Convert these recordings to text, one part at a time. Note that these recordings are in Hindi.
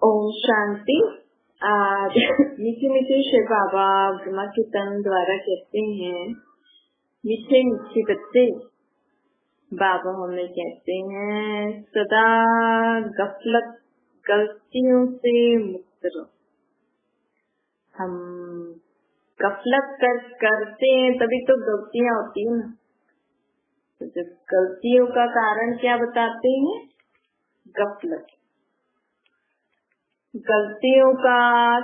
ओम शांति। आज मीठे मीठे शिव बाबा ब्रह्मा कीर्तन द्वारा कहते हैं, मीठे मीठे बच्चे, बाबा हमें कहते हैं सदा गफलत गलतियों से मुक्त रहो। हम गफलत करते हैं तभी तो गलतियां होती है ना। तो जब गलतियों का कारण क्या बताते हैं? गफलत। गलतियों का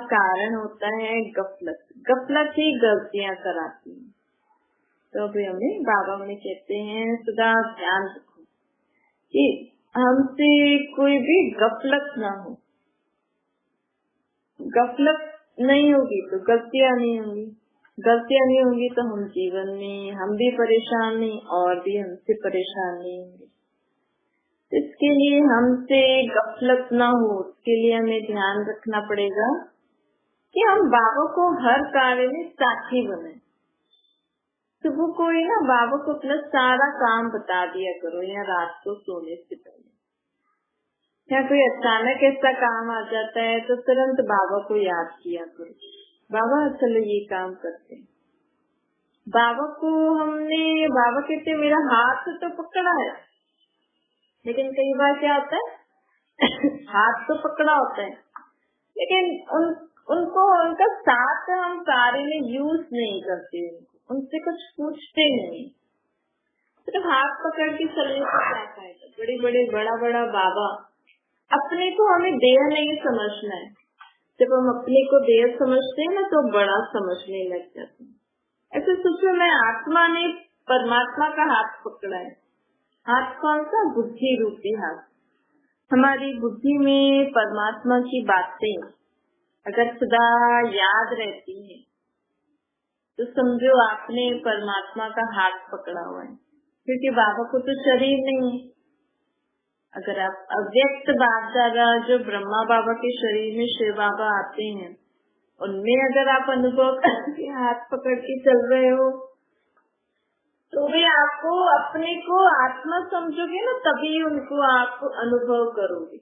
कारण होता है गफलत। गफलत ही गलतियां कराती है। तो अभी हमें बाबा हमें कहते हैं सदा ध्यान रखो कि हमसे कोई भी गफलत ना हो। गफलत नहीं होगी तो गलतियां नहीं होंगी, गलतियां नहीं होंगी तो हम जीवन में हम भी परेशान नहीं और भी हमसे परेशान नहीं होंगे। इसके लिए हमसे गफलत ना हो, उसके लिए हमें ध्यान रखना पड़ेगा कि हम बाबा को हर कार्य में साथी बने। सुबह को ही ना बाबा को अपना सारा काम बता दिया करो, या रात को सोने से पहले। या कोई अचानक ऐसा काम आ जाता है तो तुरंत बाबा को याद किया करो, बाबा चलो ये काम करते हैं। बाबा को बाबा कहते मेरा हाथ तो पकड़ा है, लेकिन कई बार क्या होता है हाथ तो पकड़ा होता है लेकिन उनको उनका साथ हम कार्य में यूज नहीं करते, उनसे कुछ पूछते नहीं, सिर्फ हाथ पकड़ के चलने से क्या फायदा। बड़े बड़े बड़ा बाबा, अपने को हमें देह नहीं समझना है। जब हम अपने को देह समझते हैं ना तो बड़ा समझने लग जाते हैं। ऐसे सोचो, मैं आत्मा ने परमात्मा का हाथ पकड़ा है। हाथ कौन सा? बुद्धि रूपी हाथ। हमारी बुद्धि में परमात्मा की बातें अगर सदा याद रहती है तो समझो आपने परमात्मा का हाथ पकड़ा हुआ है, क्योंकि बाबा को तो शरीर नहीं है। अगर आप अव्यक्त बाप दादा जो ब्रह्मा बाबा के शरीर में शिव बाबा आते हैं, उनमें अगर आप अनुभव करके हाथ पकड़ के चल रहे हो तो भी आपको अपने को आत्मा समझोगे ना, तभी उनको आप अनुभव करोगे।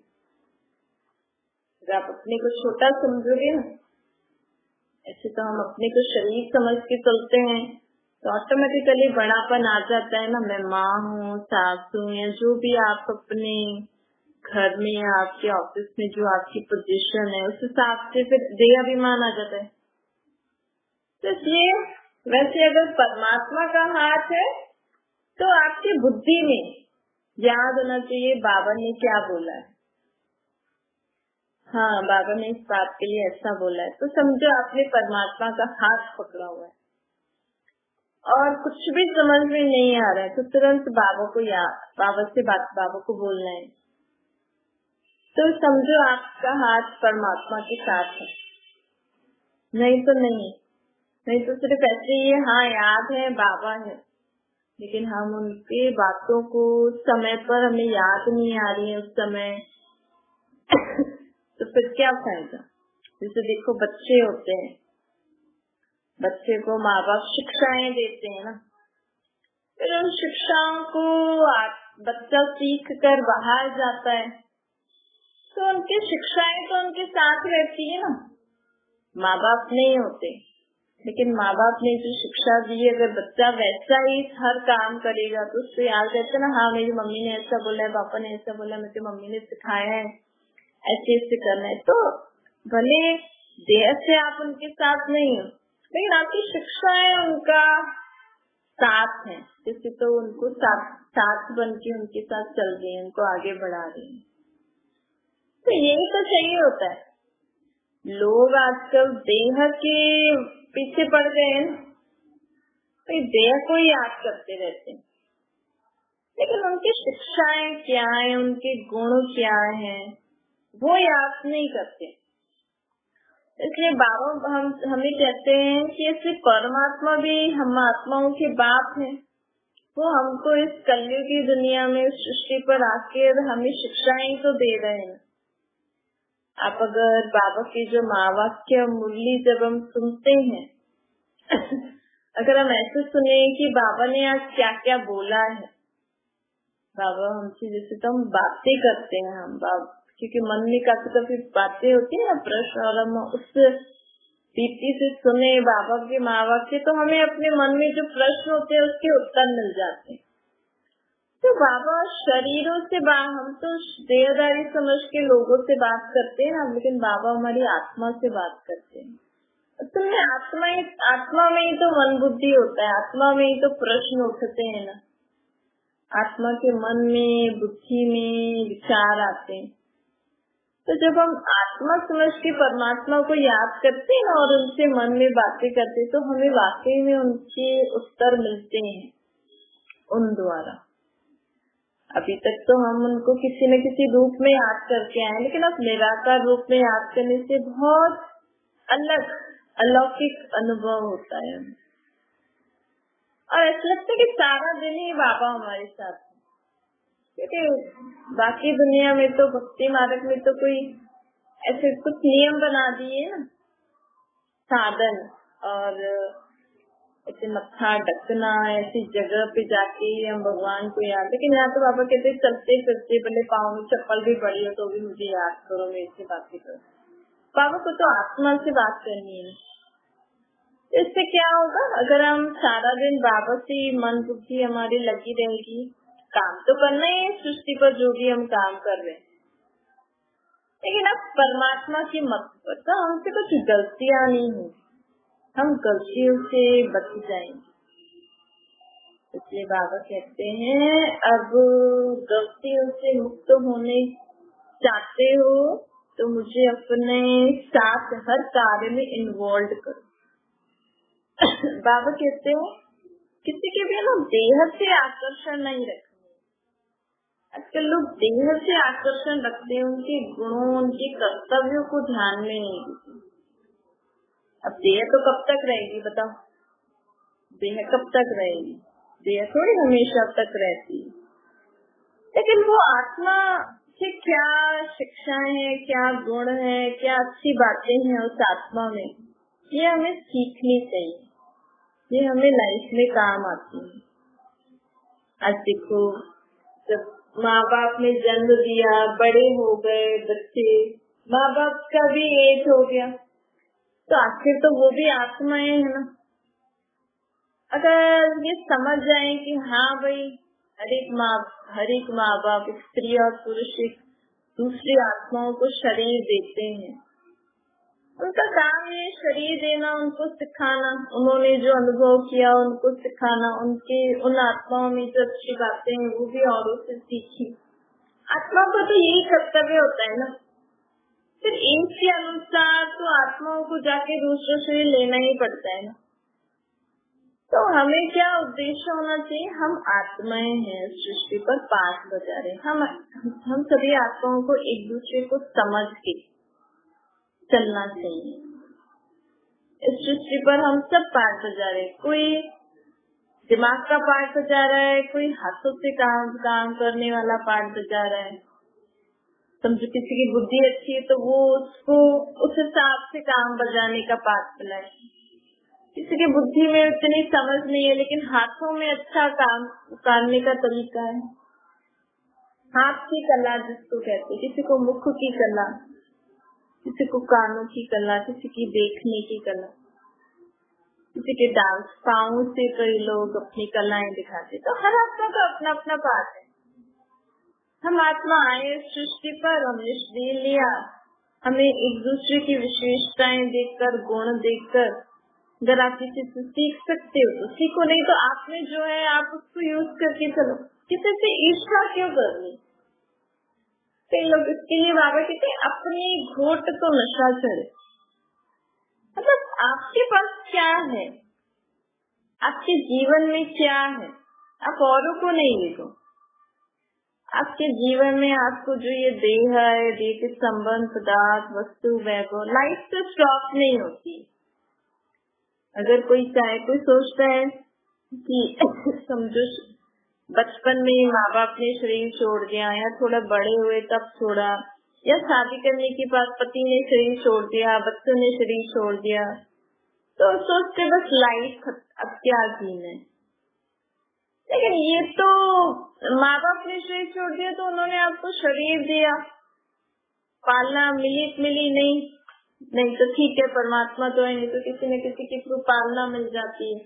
अगर आप अपने को छोटा समझोगे ना, ऐसे तो हम अपने को शरीर समझ के चलते हैं तो ऑटोमेटिकली बड़ापन आ जाता है ना। मैं माँ हूँ, सासू या जो भी आप अपने घर में या आपके ऑफिस में जो आपकी पोजीशन है उस हिसाब से फिर देह अभिमान आ जाता है। तो इसलिए वैसे अगर परमात्मा का हाथ है तो आपकी बुद्धि में याद होना चाहिए बाबा ने क्या बोला है। हाँ, बाबा ने इस बात के लिए ऐसा बोला है, तो समझो आपने परमात्मा का हाथ पकड़ा हुआ है और कुछ भी समझ में नहीं आ रहा है तो तुरंत बाबा को बोलना है। तो समझो आपका हाथ परमात्मा के साथ है, नहीं तो सिर्फ ऐसे ही हाँ याद है बाबा है, लेकिन हम उनके बातों को समय पर हमें याद नहीं आ रही है उस समय तो फिर क्या फायदा। जैसे देखो बच्चे होते हैं, बच्चे को माँ बाप शिक्षाएं देते हैं ना, फिर उन शिक्षाओं को बच्चा सीख कर बाहर जाता है तो उनकी शिक्षाएं तो उनके साथ रहती है ना, माँ बाप नहीं होते। लेकिन माँ बाप ने जो शिक्षा दी, अगर बच्चा वैसा ही हर काम करेगा तो उसको याद रहता है ना, हाँ मेरी मम्मी ने ऐसा बोला है, पापा ने ऐसा बोला, मुझे मम्मी ने सिखाया है ऐसे ऐसे करना है। तो भले देह से आप उनके साथ नहीं हो, लेकिन आपकी शिक्षाएं उनका साथ है, जिससे तो उनको साथ बन के उनके साथ चल रही है, उनको आगे बढ़ा रही है। तो यही तो चाहिए होता है। लोग आजकल देह के पीछे पड़ गए हैं, तो देह को ही याद करते रहते हैं, लेकिन उनकी शिक्षाएं क्या है, उनके गुण क्या है, वो याद नहीं करते। इसलिए बाबा हमें कहते हैं कि ऐसे परमात्मा भी हम आत्माओं के बाप हैं, वो हमको इस कलयुग की दुनिया में इस सृष्टि पर आकर हमें शिक्षाएं तो दे रहे हैं। आप अगर बाबा की जो महावाक्य मुरली जब हम सुनते हैं अगर हम ऐसे सुने कि बाबा ने आज क्या क्या बोला है, बाबा हमसे जैसे तो हम बातें करते हैं, हम क्योंकि मन में काफी काफी बातें होती है ना प्रश्न, और हम उस प्रीति से सुने बाबा के माँ बाप के, तो हमें अपने मन में जो प्रश्न होते हैं उसके उत्तर मिल जाते हैं। तो बाबा शरीरों से हम तो देहदारी समझ के लोगों से बात करते हैं ना, लेकिन बाबा हमारी आत्मा से बात करते हैं। असल में आत्मा में ही तो मन बुद्धि होता है, आत्मा में ही तो प्रश्न उठते हैं ना, आत्मा के मन में बुद्धि में विचार आते हैं। तो जब हम आत्मा समझ के परमात्मा को याद करते हैं और उनसे मन में बातें करते हैं, तो हमें वाकई में उनके उत्तर मिलते हैं उन द्वारा। अभी तक तो हम उनको किसी न किसी रूप में याद करके आए, लेकिन अब निराकार रूप में याद करने से बहुत अलग अलौकिक अनुभव होता है, और ऐसा लगता है कि सारा दिन ही बाबा हमारे साथ है। क्योंकि बाकी दुनिया में तो भक्ति मार्ग में तो कोई ऐसे कुछ नियम बना दिए ना, साधन, और ऐसे मत्था ढकना, ऐसी जगह पे जाके हम भगवान को याद, लेकिन यहाँ तो बाबा कहते चलते फिरते भले पाँव में चप्पल भी पड़ी हो तो भी मुझे याद करो, मेरे से बातें करो। बाबा को तो आत्मा से बात करनी है। इससे क्या होगा, अगर हम सारा दिन बाबा से मन बुद्धि हमारी लगी रहेगी, काम तो करना ही है सृष्टि पर जो भी हम काम कर रहे हैं, लेकिन अब परमात्मा की मत पर तो हमसे कुछ गलतियां नहीं होंगी, हम गलतियों से बच जाएंगे। इसलिए बाबा कहते हैं अब गलतियों से मुक्त होने चाहते हो तो मुझे अपने साथ हर कार्य में इन्वॉल्व करो। बाबा कहते हैं किसी के भी ना देह से आकर्षण नहीं रखना। आजकल लोग देह से आकर्षण रखते हैं, उनके गुणों उनके कर्तव्यों को ध्यान में नहीं देते। अब देह तो कब तक रहेगी बताओ, देह कब तक रहेगी, देह थोड़ी हमेशा तक रहती है। लेकिन वो आत्मा से क्या शिक्षाएं है, क्या गुण है, क्या अच्छी बातें हैं उस आत्मा में, ये हमें सीखनी चाहिए, ये हमें लाइफ में काम आती है। आज देखो, जब माँ बाप ने जन्म दिया, बड़े हो गए बच्चे, माँ बाप का भी एज हो गया, तो आखिर तो वो भी आत्माएं है ना। अगर ये समझ जाए कि हाँ भाई हर एक माँ बाप स्त्री और पुरुष दूसरी आत्माओं को शरीर देते हैं, उनका काम ये शरीर देना, उनको सिखाना, उन्होंने जो अनुभव किया उनको सिखाना, उनके उन आत्माओं में जो अच्छी बातें हैं वो भी औरों से सीखी। आत्मा का तो यही कर्तव्य होता है ना। फिर इनके अनुसार तो आत्माओं को जाके दूसरों से लेना ही पड़ता है ना। तो हमें क्या उद्देश्य होना चाहिए, हम आत्माएं हैं सृष्टि पर पाठ बजा रहे, हम सभी आत्माओं को एक दूसरे को समझ के चलना चाहिए। इस सृष्टि पर हम सब पाठ बजा रहे, कोई दिमाग का पाठ बजा रहा है, कोई हाथों से काम करने वाला पाठ बजा रहा है। समझो किसी की बुद्धि अच्छी है तो वो उसको उस हिसाब से काम बजाने का पाठ चलाए। किसी की बुद्धि में इतनी समझ नहीं है लेकिन हाथों में अच्छा काम करने का तरीका है। हाथ की कला जिसको कहते हैं, किसी को मुख की कला, किसी को कानों की कला, किसी की देखने की कला, किसी के डांस पाँव से कई लोग अपनी कलाएं दिखाते। तो हर आत्मा का अपना अपना पाठ है। हम आत्मा आए सृष्टि पर, हमने शरीर लिया, हमें एक दूसरे की विशेषताएं देखकर, गुण देखकर, अगर आप किसी से सीख सकते हो तो सीखो, नहीं तो आप में जो है आप उसको यूज करके चलो। किसी से ईर्ष्या क्यों करनी। कई लोग इसके लिए बाबा कहते हैं अपनी घोट तो नशा चढ़े। मतलब आपके पास क्या है, आपके जीवन में क्या है, आप औरों को नहीं देखो। आपके जीवन में आपको जो ये देह है, देह के संबंध, पदार्थ, वस्तु, वैभव, लाइफ तो स्टॉप नहीं होती। अगर कोई चाहे, कोई सोचता है कि समझो बचपन में माँ बाप ने शरीर छोड़ दिया, या थोड़ा बड़े हुए तब छोड़ा, या शादी करने के बाद पति ने शरीर छोड़ दिया, बच्चों ने शरीर छोड़ दिया, तो सोचते बस लाइफ अब क्या जीना है। लेकिन ये तो माँ बाप ने शरीर छोड़ दिया तो उन्होंने आपको शरीर दिया, पालना मिली नहीं तो ठीक है, परमात्मा तो है, नहीं तो किसी न किसी के थ्रू पालना मिल जाती है।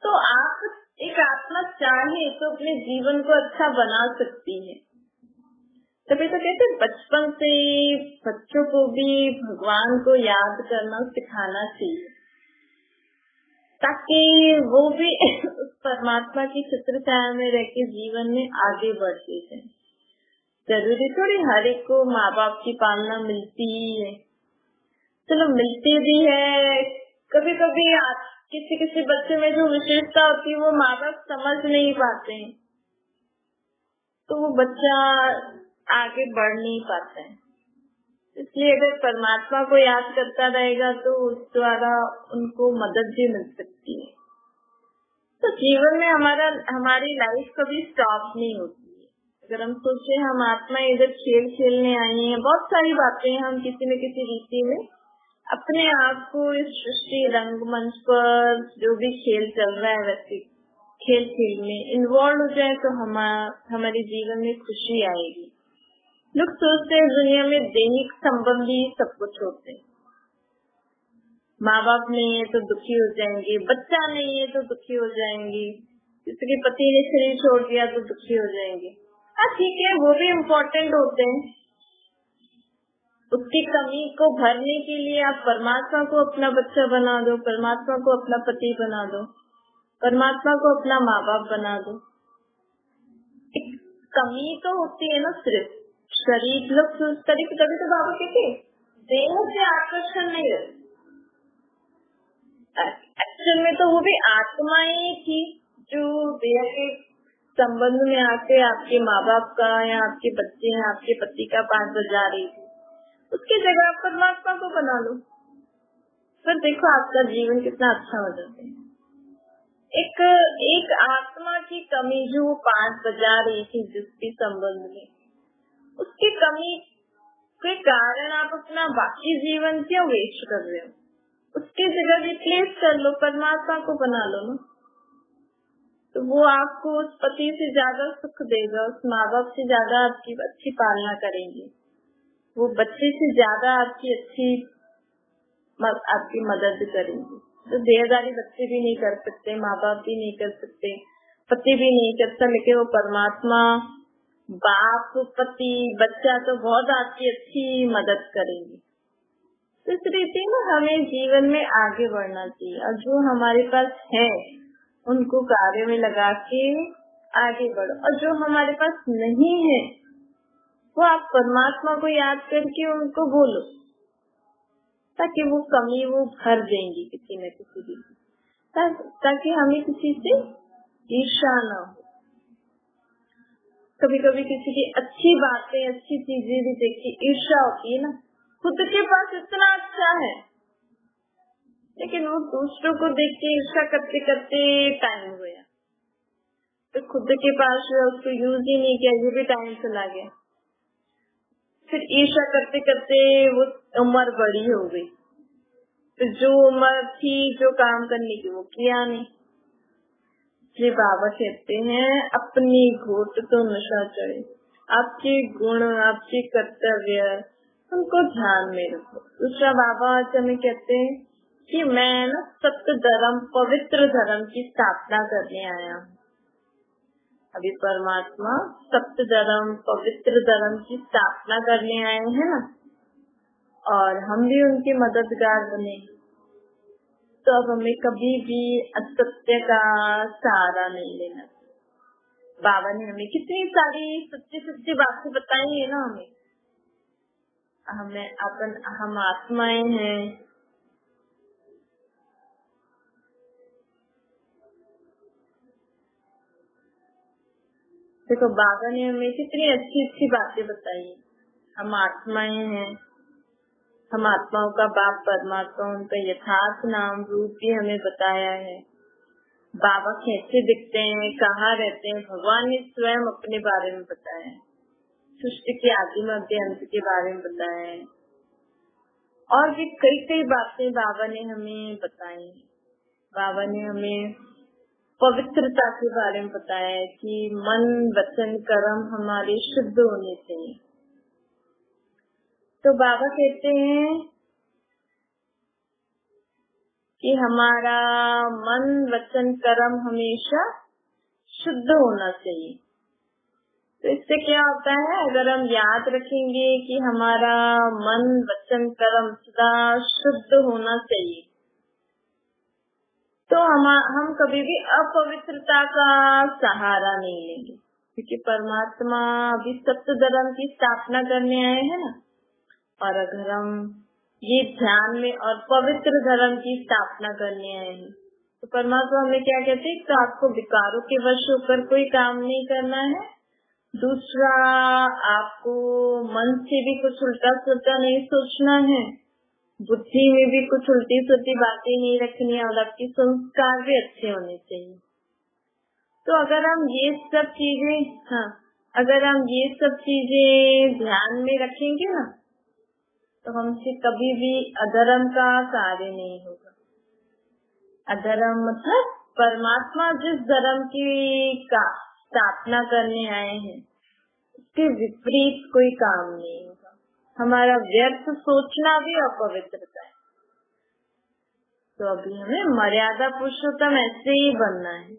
तो आप एक आत्मा चाहे तो अपने जीवन को अच्छा बना सकती है। तभी तो कहते बचपन से बच्चों को भी भगवान को याद करना सिखाना चाहिए, ताकि वो भी उस परमात्मा की चित्र छाया में रह के जीवन में आगे बढ़ते हैं। जरूरी थोड़ी हर एक को माँ बाप की पालना मिलती ही है, चलो मिलती भी है। कभी कभी किसी बच्चे में जो विशेषता होती है वो माँ बाप समझ नहीं पाते हैं, तो वो बच्चा आगे बढ़ नहीं पाता है। इसलिए अगर परमात्मा को याद करता रहेगा तो उस द्वारा उनको मदद भी मिल सकती है। तो जीवन में हमारी लाइफ कभी स्टॉप नहीं होती है। अगर हम सोचे हम आत्मा इधर खेल खेलने आई हैं, बहुत सारी बातें हम किसी न किसी रीति में अपने आप को इस सृष्टि रंगमंच पर जो भी खेल चल रहा है वैसे खेल में इन्वॉल्व हो जाए तो हमारे जीवन में खुशी आएगी। लोग सोचते हैं दुनिया में दैनिक संबंधी सब कुछ होते हैं, माँ बाप नहीं है तो दुखी हो जाएंगे, बच्चा नहीं है तो दुखी हो जाएंगे, किसी के पति ने शरीर छोड़ दिया तो दुखी हो जाएंगे। हाँ ठीक है, वो भी इम्पोर्टेंट होते हैं। उसकी कमी को भरने के लिए आप परमात्मा को अपना बच्चा बना दो, परमात्मा को अपना पति बना दो, परमात्मा को अपना माँ बाप बना दो। एक कमी तो होती है ना, सिर्फ शरीर लोग कभी तो बाबा कहते देह से आकर्षण नहीं रहती, एक्चुअल में तो वो भी आत्माएं थी जो देह के संबंध में आके आपके माँ बाप का या आपके बच्चे हैं आपके पति का पास बजा रही थी। उसकी जगह आप परमात्मा को बना लो, फिर देखो आपका जीवन कितना अच्छा हो जाता है। एक आत्मा की कमी जो वो पास बजा रही थी जिसके संबंध में, उसकी कमी के कारण आप अपना बाकी जीवन क्यों वेस्ट कर रहे हो? उसकी जगह रिप्लेस कर लो, परमात्मा को बना लो ना, तो वो आपको उस पति से ज्यादा सुख देगा, उस माँ बाप से ज्यादा आपकी अच्छी पालना करेंगे, वो बच्चे से ज्यादा आपकी मदद करेंगे। तो देहदारी बच्चे भी नहीं कर सकते, माँ बाप भी नहीं कर सकते, पति भी नहीं करता, लेकिन वो परमात्मा बाप पति बच्चा तो बहुत आपकी अच्छी मदद करेंगे। तो इस रीति में हमें जीवन में आगे बढ़ना चाहिए और जो हमारे पास है उनको कार्य में लगा के आगे बढ़ो, और जो हमारे पास नहीं है वो आप परमात्मा को याद करके उनको बोलो, ताकि वो कमी वो भर देंगी किसी न किसी रीति, ताकि हमें किसी से ईर्ष्या न हो। कभी कभी किसी की अच्छी बातें अच्छी चीजें भी देख के ईर्ष्या होती है ना, खुद के पास इतना अच्छा है लेकिन वो दूसरों को देख के ईर्ष्या करते करते टाइम गया, तो खुद के पास उसको यूज ही नहीं किया, ये भी टाइम चला गया। फिर ईर्ष्या करते करते वो उम्र बड़ी हो गई, तो जो उम्र थी जो काम करने की वो किया नहीं। ये बाबा कहते हैं अपनी घोट तो नशा चढ़े, आपके गुण आपके कर्तव्य उनको ध्यान में रखो। दूसरा बाबा हमें कहते हैं कि मैं ना सत्य धर्म पवित्र धर्म की स्थापना करने आया हूँ। अभी परमात्मा सत्य धर्म पवित्र धर्म की स्थापना करने आए हैं ना, और हम भी उनके मददगार बने, तो अब हमें कभी भी असत्य का सहारा नहीं लेना। बाबा ने हमें कितनी सारी सच्ची बातें बताई है ना, हम आत्माएं हैं, देखो बाबा ने हमें कितनी अच्छी बातें बताई। हम आत्माएं हैं, हम आत्माओं का बाप परमात्मा उनका यथार्थ नाम रूप भी हमें बताया है। बाबा कैसे दिखते हैं, कहाँ रहते हैं, भगवान ने स्वयं अपने बारे में बताया है, सृष्टि के आदि मध्य अंत के बारे में बताया है, और भी कई बातें बाबा ने हमें बताई। बाबा ने हमें पवित्रता के बारे में बताया है कि मन वचन कर्म हमारे शुद्ध होने चाहिए। तो बाबा कहते हैं कि हमारा मन वचन कर्म हमेशा शुद्ध होना चाहिए। तो इससे क्या होता है, अगर हम याद रखेंगे कि हमारा मन वचन कर्म सदा शुद्ध होना चाहिए, तो हम कभी भी अपवित्रता का सहारा नहीं लेंगे, क्योंकि परमात्मा अभी सत्य धर्म की स्थापना करने आए हैं ना। और अगर हम ये ध्यान में और पवित्र धर्म की स्थापना करने आए हैं, तो परमात्मा हमें क्या कहते हैं, तो आपको विकारों के वश होकर कोई काम नहीं करना है। दूसरा, आपको मन से भी कुछ उल्टा सुल्टा नहीं सोचना है, बुद्धि में भी कुछ उल्टी सुल्टी बातें नहीं रखनी है, और आपके संस्कार भी अच्छे होने चाहिए। तो अगर हम ये सब चीजें अगर हम ये सब चीजें ध्यान में रखेंगे ना, तो हमसे कभी भी अधर्म का कार्य नहीं होगा। अधर्म मतलब परमात्मा जिस धर्म की का स्थापना करने आए हैं, उसके विपरीत कोई काम नहीं होगा। हमारा व्यर्थ सोचना भी अपवित्रता है। तो अभी हमें मर्यादा पुरुषोत्तम ऐसे ही बनना है।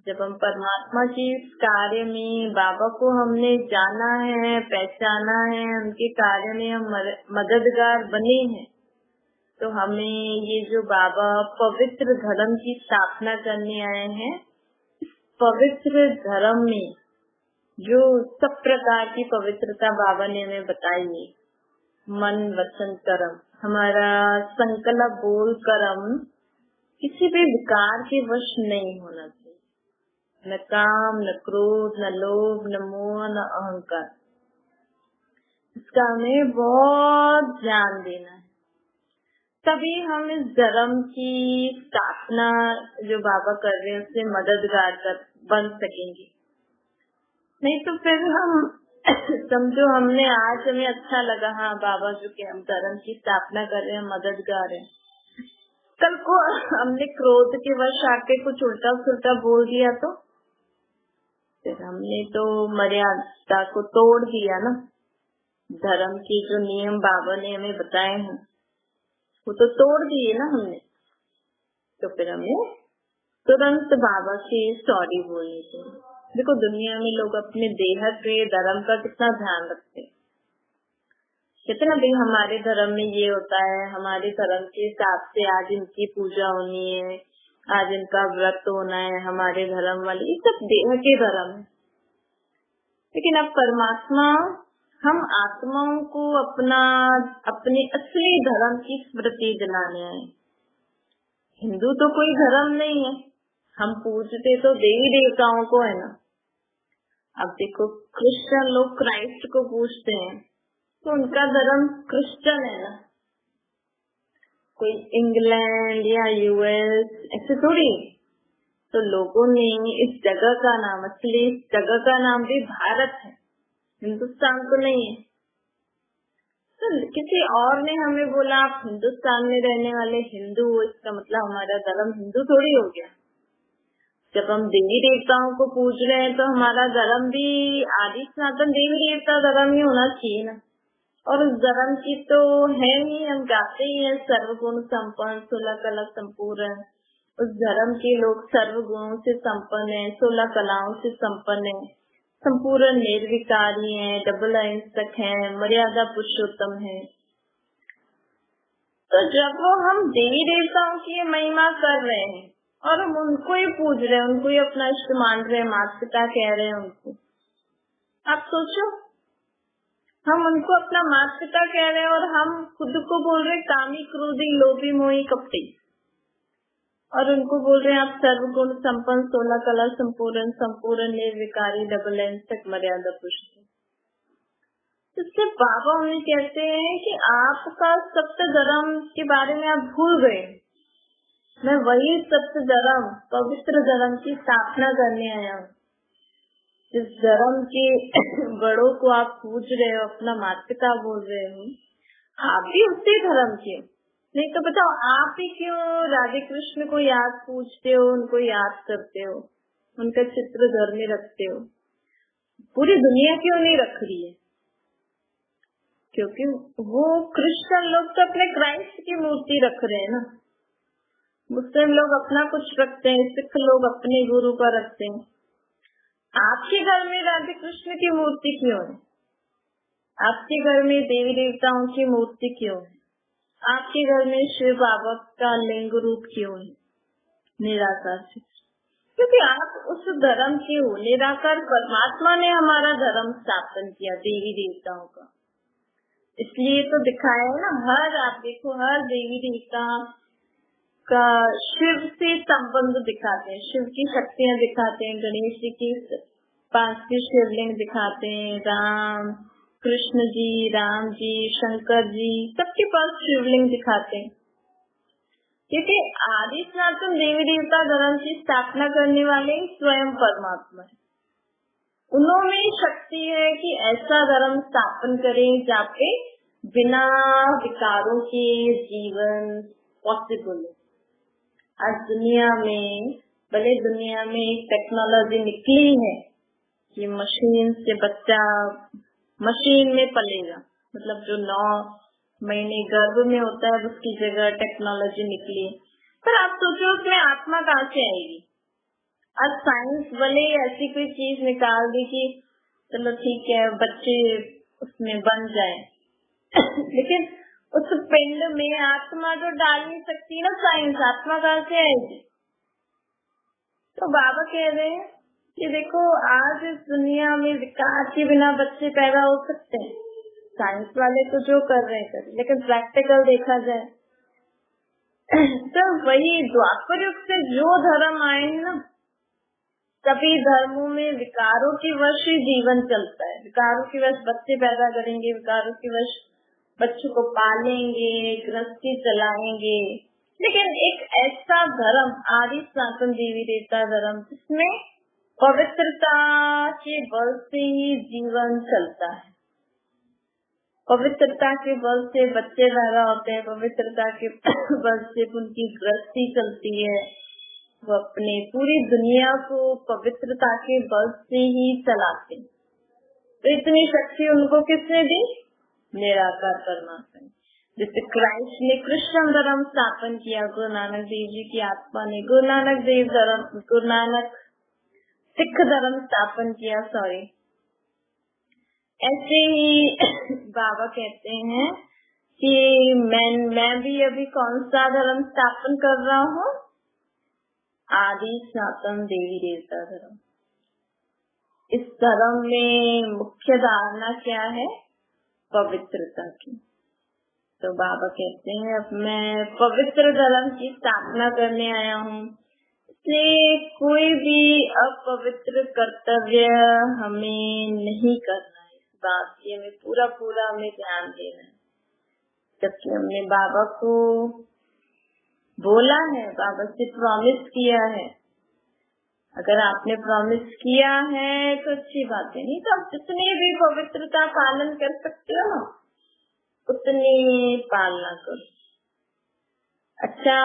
जब हम परमात्मा की इस कार्य में बाबा को हमने जाना है, पहचाना है, उनके कार्य में हम मददगार बने हैं, तो हमें ये जो बाबा पवित्र धर्म की स्थापना करने आए हैं, इस पवित्र धर्म में जो सब प्रकार की पवित्रता बाबा ने हमें बताई है, मन वचन कर्म, हमारा संकल्प बोल कर्म किसी भी विकार के वश नहीं होना चाहिए। न काम, न क्रोध, न लोभ, न मोह, न अहंकार। इसका हमें बहुत ध्यान देना है, तभी हम इस धर्म की स्थापना जो बाबा कर रहे हैं उससे मददगार बन सकेंगे। नहीं तो फिर हम समझो हमने आज हमें अच्छा लगा, हाँ बाबा जो कि हम धर्म की स्थापना कर रहे हैं, मददगार है, कल को हमने क्रोध के वश आके कुछ उल्टा सुल्टा बोल दिया तो फिर हमने तो मर्यादा को तोड़ दिया ना। धर्म के जो नियम बाबा ने हमें बताए हैं वो तो तोड़ दिए ना हमने। तो फिर हमें तुरंत बाबा से सॉरी बोलनी चाहिए। देखो दुनिया में लोग अपने देह के धर्म का कितना ध्यान रखते हैं, कितना भी हमारे धर्म में ये होता है, हमारे धर्म के हिसाब से आज इनकी पूजा होनी है, आज इनका व्रत होना है, हमारे धर्म वाले, ये सब देह के धर्म है। लेकिन अब परमात्मा हम आत्माओं को अपने असली धर्म की स्मृति दिलाने आए। हिंदू तो कोई धर्म नहीं है, हम पूजते तो देवी देवताओं को है ना। अब देखो क्रिश्चियन लोग क्राइस्ट को पूजते हैं, तो उनका धर्म क्रिश्चियन है ना, कोई इंग्लैंड या यूएस ऐसे थोड़ी। तो लोगों ने इस जगह का नाम, असली इस जगह का नाम भी भारत है, हिंदुस्तान तो नहीं है। तो किसी और ने हमें बोला आप हिंदुस्तान में रहने वाले हिंदू हो, इसका मतलब हमारा धर्म हिंदू थोड़ी हो गया। जब हम देवी देवताओं को पूज रहे हैं तो हमारा धर्म भी आदि सनातन देवी देवता धर्म ही होना चाहिए ना। और उस धर्म की तो है ही, हम गाते ही हैं, सर्वगुण संपन्न 16 कला संपूर्ण। उस धर्म के लोग सर्वगुणों से संपन्न है, 16 कलाओं से संपन्न है, संपूर्ण निर्विकारी है, डबल अहिंसक है, मर्यादा पुरुषोत्तम है। तो जब हम देवी देवताओं की महिमा कर रहे हैं और हम उनको ही पूज रहे हैं, उनको ही अपना इष्ट मान रहे हैं, माता पिता कह रहे हैं उनको, आप सोचो हम उनको अपना माता पिता कह रहे हैं और हम खुद को बोल रहे हैं कामी क्रोधी लोभी मोही कपटी, और उनको बोल रहे हैं आप सर्वगुण संपन्न 16 कला संपूर्ण, संपूर्ण निर्विकारी, डबल अहिंसक, मर्यादा पुरुषोत्तम। इससे बाबा हमें कहते हैं कि आपका सत्य धर्म के बारे में आप भूल गए, मैं वही सत्य धर्म, पवित्र धर्म की स्थापना करने आया हूँ। जिस धर्म के बड़ों को आप पूज रहे हो, अपना माता पिता बोल रहे हो, आप भी उसी धर्म के। नहीं तो बताओ आप ही क्यों राधे कृष्ण को याद पूजते हो, उनको याद करते हो, उनका चित्र घर में रखते हो, पूरी दुनिया क्यों नहीं रख रही है? क्योंकि वो क्रिश्चियन लोग तो अपने क्राइस्ट की मूर्ति रख रहे हैं ना, मुस्लिम लोग अपना कुछ रखते हैं, सिख लोग अपने गुरु का रखते हैं। आपके घर में राधे कृष्ण की मूर्ति क्यों है? आपके घर में देवी देवताओं की मूर्ति क्यों है? आपके घर में शिव बाबा का लिंग रूप क्यों है निराकार से? क्योंकि आप उस धर्म के हो। निराकार परमात्मा ने हमारा धर्म स्थापन किया देवी देवताओं का, इसलिए तो दिखाया है ना। हर आप देखो, हर देवी देवता का शिव से संबंध दिखाते हैं, शिव की शक्तियां दिखाते हैं, गणेश जी की 5 शिवलिंग दिखाते हैं, राम कृष्ण जी, राम जी, शंकर जी, सबके पास शिवलिंग दिखाते हैं। क्योंकि आदि सनातन देवी देवता धर्म की स्थापना करने वाले स्वयं परमात्मा है। उन्होंने शक्ति है कि ऐसा धर्म स्थापन करें जहाँ पे बिना विकारों के जीवन पॉसिबल है। आज दुनिया में, भले दुनिया में एक टेक्नोलॉजी निकली है कि मशीन से बच्चा मशीन में पलेगा, मतलब जो 9 महीने गर्भ में होता है उसकी जगह टेक्नोलॉजी निकली। पर आप सोचो उसमें आत्मा कहाँ से आएगी? आज साइंस भले ऐसी कोई चीज निकाल दी कि चलो ठीक है बच्चे उसमें बन जाए लेकिन उस पिंड में आत्मा तो डाल नहीं सकती ना साइंस, आत्मा कहाँ से आएगी? तो बाबा कह रहे हैं कि देखो आज इस दुनिया में विकार के बिना बच्चे पैदा हो सकते हैं। साइंस वाले तो जो कर रहे हैं, लेकिन प्रैक्टिकल देखा जाए तो वही द्वापर युग से जो धर्म आए हैं ना, सभी धर्मों में विकारों की वश ही जीवन चलता है। विकारों की वश बच्चे पैदा करेंगे, विकारों की वश बच्चों को पालेंगे, गृहस्थी चलाएंगे। लेकिन एक ऐसा धर्म आदि सनातन देवी देवता धर्म जिसमें पवित्रता के बल से ही जीवन चलता है, पवित्रता के बल से बच्चे पैदा होते हैं, पवित्रता के बल से उनकी गृहस्थी चलती है। वो अपने पूरी दुनिया को पवित्रता के बल से ही चलाते। तो इतनी शक्ति उनको किसने दी? निराकार परमात्मा ने। जैसे क्राइस्ट ने कृष्ण धर्म स्थापन किया, गुरु नानक देव जी की आत्मा ने गुरु नानक सिख धर्म स्थापन किया। ऐसे ही बाबा कहते हैं कि मैं भी अभी कौन सा धर्म स्थापन कर रहा हूँ? आदि सनातन देवी देवता धर्म। इस धर्म में मुख्य धारणा क्या है? पवित्रता की। तो बाबा कहते हैं अब मैं पवित्र धर्म की स्थापना करने आया हूँ, इसलिए कोई भी अपवित्र कर्तव्य हमें नहीं करना है। इस बात की हमें पूरा हमें ध्यान देना है। जबकि हमने बाबा को बोला है, बाबा से प्रॉमिस किया है। अगर आपने प्रॉमिस किया है तो अच्छी बात है, नहीं तो आप जितने भी पवित्रता पालन कर सकते हो उतनी पालना करो। अच्छा,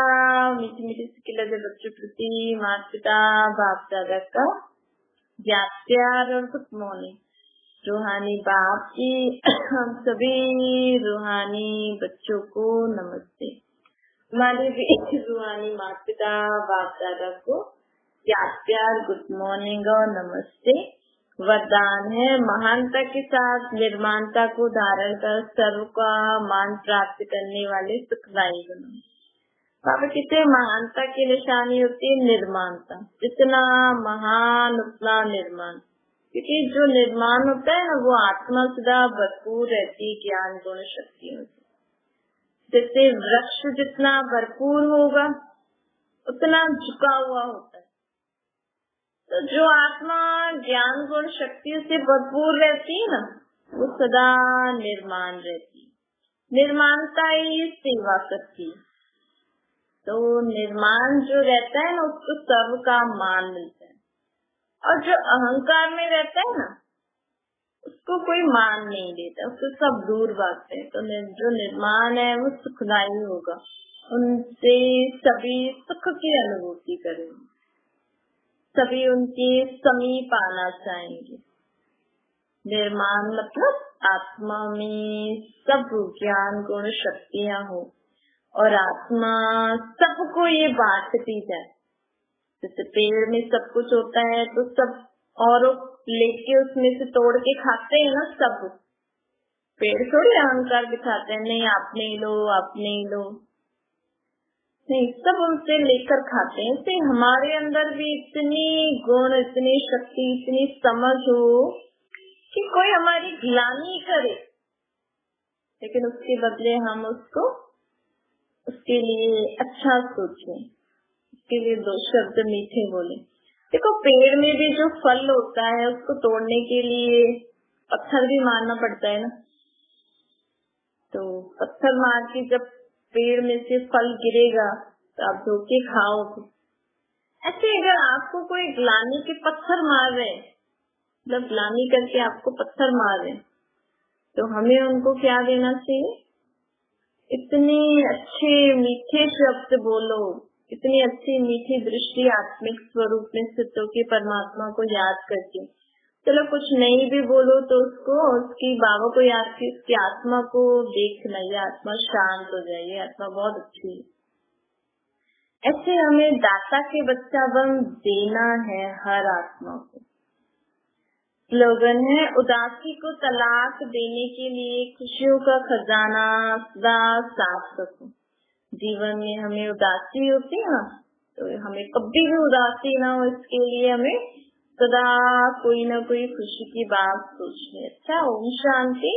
मीठी मीठी सी लगे बच्चों प्रति माता पिता बाप दादा का ज्ञात प्यार और गुड मॉर्निंग। रूहानी बाप की हम सभी रूहानी बच्चों को नमस्ते। हमारे भी रूहानी माता पिता बाप दादा को ज्ञात प्यार गुड मॉर्निंग और नमस्ते। वरदान है महानता के साथ निर्माणता को धारण कर सर्व का मान प्राप्त करने वाले सुखदायी गुण। बाबा कहते महानता की निशानी होती है निर्माणता। जितना महान उतना निर्माण, क्योंकि जो निर्माण होता है ना वो आत्मा सदा भरपूर रहती ज्ञान गुण शक्तियों से। जैसे वृक्ष जितना भरपूर होगा उतना झुका हुआ होता है, तो जो आत्मा ज्ञान गुण शक्तियों से भरपूर रहती है ना वो सदा निर्माण रहती है, निर्माणता ही सेवा करती है। तो निर्माण जो रहता है ना उसको सर्व का मान मिलता है, और जो अहंकार में रहता है ना उसको कोई मान नहीं देता, उसको सब दूर भागते हैं। तो जो निर्माण है वो सुखदायी होगा, उनसे सभी सुख की अनुभूति करेंगे, सभी उनके समीप आना चाहेंगे। निर्माण मतलब आत्मा में सब ज्ञान गुण शक्तियाँ हो और आत्मा सबको ये बांटती जाए। जैसे पेड़ में सब कुछ होता है तो सब और लेके उसमें से तोड़ के खाते हैं ना, सब पेड़ थोड़ी अहंकार दिखाते हैं, नहीं आपने लो आपने लो, नहीं सब उनसे लेकर खाते हैं। इससे हमारे अंदर भी इतनी गुण, इतनी शक्ति, इतनी समझ हो कि कोई हमारी ग्लानि करे, लेकिन उसके बदले हम उसके लिए अच्छा सोचें, उसके लिए दो शब्द मीठे बोले। देखो पेड़ में भी जो फल होता है उसको तोड़ने के लिए पत्थर भी मारना पड़ता है ना, तो पत्थर मार के जब पेड़ में से फल गिरेगा तो आप धोके खाओगे। ऐसे अगर आपको कोई ग्लानि के पत्थर मार रहे, मतलब ग्लानि करके आपको पत्थर मार रहे, तो हमें उनको क्या देना चाहिए? इतने अच्छे मीठे शब्द बोलो, इतनी अच्छी मीठी दृष्टि आत्मिक स्वरूप में स्थित होकर परमात्मा को याद करके, चलो कुछ नहीं भी बोलो तो उसको, उसकी बाबा को याद की, उसकी आत्मा को देखना, ये आत्मा शांत हो जाए, ये आत्मा बहुत अच्छी है। ऐसे हमें दाता के बच्चा बन देना है हर आत्मा को। स्लोगन है, उदासी को तलाक देने के लिए खुशियों का खजाना सदा साफ रखो। जीवन में हमें उदासी होती है ना, तो हमें कभी भी उदासी ना हो, इसके लिए हमें सदा कोई ना कोई खुशी की बात सोचनी। अच्छा, ओम शांति।